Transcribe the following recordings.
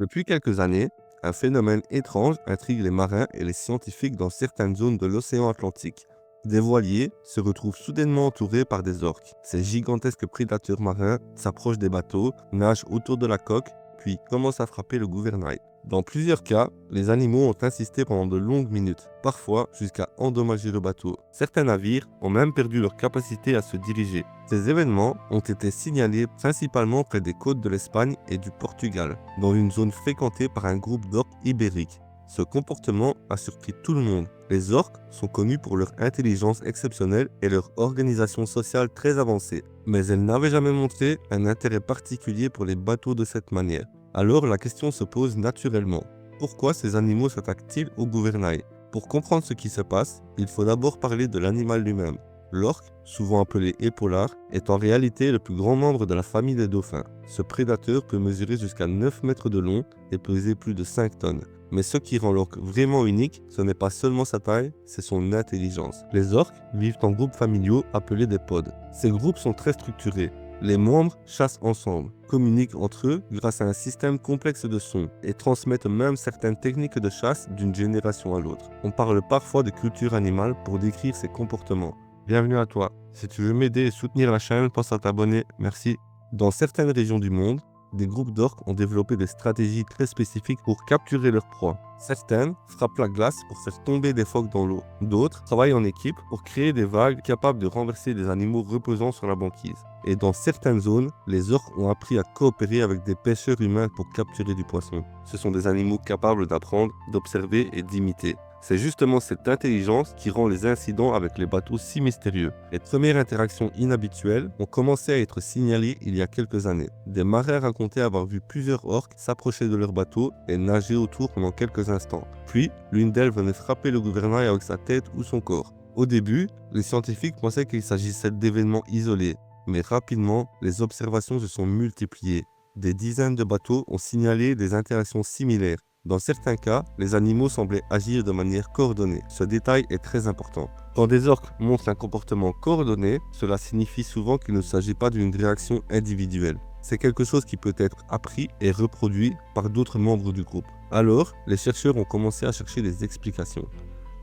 Depuis quelques années, un phénomène étrange intrigue les marins et les scientifiques dans certaines zones de l'océan Atlantique. Des voiliers se retrouvent soudainement entourés par des orques. Ces gigantesques prédateurs marins s'approchent des bateaux, nagent autour de la coque, puis commencent à frapper le gouvernail. Dans plusieurs cas, les animaux ont insisté pendant de longues minutes, parfois jusqu'à endommager le bateau. Certains navires ont même perdu leur capacité à se diriger. Ces événements ont été signalés principalement près des côtes de l'Espagne et du Portugal, dans une zone fréquentée par un groupe d'orques ibériques. Ce comportement a surpris tout le monde. Les orques sont connus pour leur intelligence exceptionnelle et leur organisation sociale très avancée, mais elles n'avaient jamais montré un intérêt particulier pour les bateaux de cette manière. Alors la question se pose naturellement. Pourquoi ces animaux s'attaquent-ils au gouvernail? Pour comprendre ce qui se passe, il faut d'abord parler de l'animal lui-même. L'orque, souvent appelé épaulard, est en réalité le plus grand membre de la famille des dauphins. Ce prédateur peut mesurer jusqu'à 9 mètres de long et peser plus de 5 tonnes. Mais ce qui rend l'orque vraiment unique, ce n'est pas seulement sa taille, c'est son intelligence. Les orques vivent en groupes familiaux appelés des pods. Ces groupes sont très structurés. Les membres chassent ensemble, communiquent entre eux grâce à un système complexe de sons et transmettent même certaines techniques de chasse d'une génération à l'autre. On parle parfois de culture animale pour décrire ces comportements. Bienvenue à toi. Si tu veux m'aider et soutenir la chaîne, pense à t'abonner. Merci. Dans certaines régions du monde, des groupes d'orques ont développé des stratégies très spécifiques pour capturer leurs proies. Certaines frappent la glace pour faire tomber des phoques dans l'eau. D'autres travaillent en équipe pour créer des vagues capables de renverser des animaux reposant sur la banquise. Et dans certaines zones, les orques ont appris à coopérer avec des pêcheurs humains pour capturer du poisson. Ce sont des animaux capables d'apprendre, d'observer et d'imiter. C'est justement cette intelligence qui rend les incidents avec les bateaux si mystérieux. Les premières interactions inhabituelles ont commencé à être signalées il y a quelques années. Des marins racontaient avoir vu plusieurs orques s'approcher de leur bateau et nager autour pendant quelques instants. Puis, l'une d'elles venait frapper le gouvernail avec sa tête ou son corps. Au début, les scientifiques pensaient qu'il s'agissait d'événements isolés, mais rapidement, les observations se sont multipliées. Des dizaines de bateaux ont signalé des interactions similaires. Dans certains cas, les animaux semblaient agir de manière coordonnée. Ce détail est très important. Quand des orques montrent un comportement coordonné, cela signifie souvent qu'il ne s'agit pas d'une réaction individuelle. C'est quelque chose qui peut être appris et reproduit par d'autres membres du groupe. Alors, les chercheurs ont commencé à chercher des explications.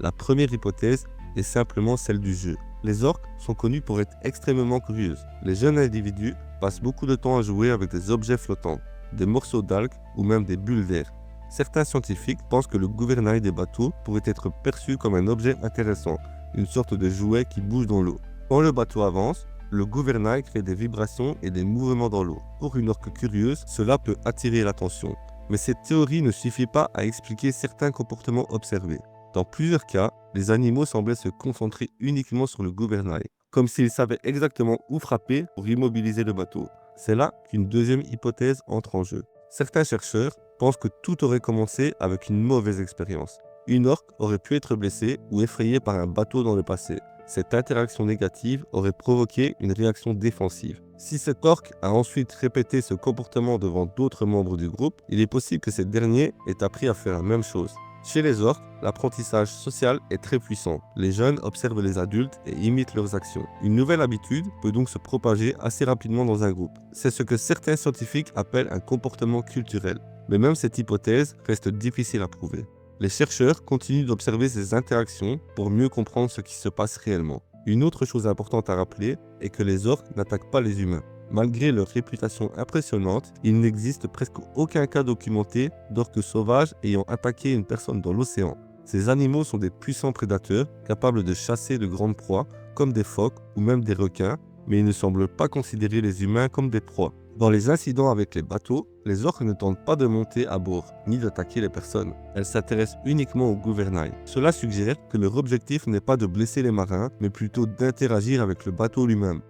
La première hypothèse est simplement celle du jeu. Les orques sont connus pour être extrêmement curieuses. Les jeunes individus passent beaucoup de temps à jouer avec des objets flottants, des morceaux d'algues ou même des bulles d'air. Certains scientifiques pensent que le gouvernail des bateaux pourrait être perçu comme un objet intéressant, une sorte de jouet qui bouge dans l'eau. Quand le bateau avance, le gouvernail crée des vibrations et des mouvements dans l'eau. Pour une orque curieuse, cela peut attirer l'attention. Mais cette théorie ne suffit pas à expliquer certains comportements observés. Dans plusieurs cas, les animaux semblaient se concentrer uniquement sur le gouvernail, comme s'ils savaient exactement où frapper pour immobiliser le bateau. C'est là qu'une deuxième hypothèse entre en jeu. Certains chercheurs pensent que tout aurait commencé avec une mauvaise expérience. Une orque aurait pu être blessée ou effrayée par un bateau dans le passé. Cette interaction négative aurait provoqué une réaction défensive. Si cette orque a ensuite répété ce comportement devant d'autres membres du groupe, il est possible que ces derniers aient appris à faire la même chose. Chez les orques, l'apprentissage social est très puissant. Les jeunes observent les adultes et imitent leurs actions. Une nouvelle habitude peut donc se propager assez rapidement dans un groupe. C'est ce que certains scientifiques appellent un comportement culturel. Mais même cette hypothèse reste difficile à prouver. Les chercheurs continuent d'observer ces interactions pour mieux comprendre ce qui se passe réellement. Une autre chose importante à rappeler est que les orques n'attaquent pas les humains. Malgré leur réputation impressionnante, il n'existe presque aucun cas documenté d'orques sauvages ayant attaqué une personne dans l'océan. Ces animaux sont des puissants prédateurs, capables de chasser de grandes proies, comme des phoques ou même des requins, mais ils ne semblent pas considérer les humains comme des proies. Dans les incidents avec les bateaux, les orques ne tentent pas de monter à bord, ni d'attaquer les personnes. Elles s'intéressent uniquement au gouvernail. Cela suggère que leur objectif n'est pas de blesser les marins, mais plutôt d'interagir avec le bateau lui-même.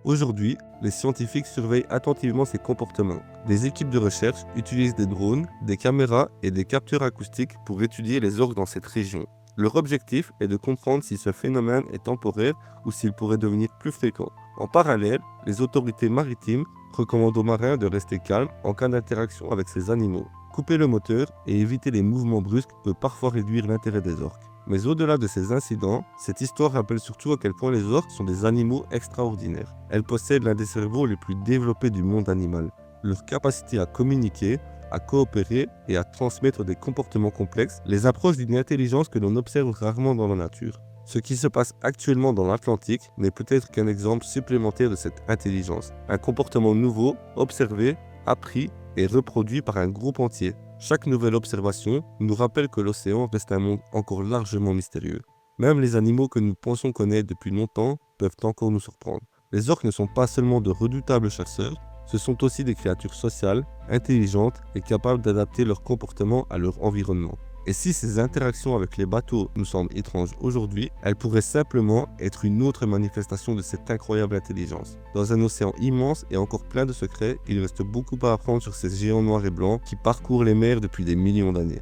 Aujourd'hui, les scientifiques surveillent attentivement ces comportements. Des équipes de recherche utilisent des drones, des caméras et des capteurs acoustiques pour étudier les orques dans cette région. Leur objectif est de comprendre si ce phénomène est temporaire ou s'il pourrait devenir plus fréquent. En parallèle, les autorités maritimes recommandent aux marins de rester calmes en cas d'interaction avec ces animaux. Couper le moteur et éviter les mouvements brusques peut parfois réduire l'intérêt des orques. Mais au-delà de ces incidents, cette histoire rappelle surtout à quel point les orques sont des animaux extraordinaires. Elles possèdent l'un des cerveaux les plus développés du monde animal. Leur capacité à communiquer, à coopérer et à transmettre des comportements complexes, les approches d'une intelligence que l'on observe rarement dans la nature. Ce qui se passe actuellement dans l'Atlantique n'est peut-être qu'un exemple supplémentaire de cette intelligence, un comportement nouveau, observé, appris et reproduit par un groupe entier. Chaque nouvelle observation nous rappelle que l'océan reste un monde encore largement mystérieux. Même les animaux que nous pensons connaître depuis longtemps peuvent encore nous surprendre. Les orques ne sont pas seulement de redoutables chasseurs, ce sont aussi des créatures sociales, intelligentes et capables d'adapter leur comportement à leur environnement. Et si ces interactions avec les bateaux nous semblent étranges aujourd'hui, elles pourraient simplement être une autre manifestation de cette incroyable intelligence. Dans un océan immense et encore plein de secrets, il reste beaucoup à apprendre sur ces géants noirs et blancs qui parcourent les mers depuis des millions d'années.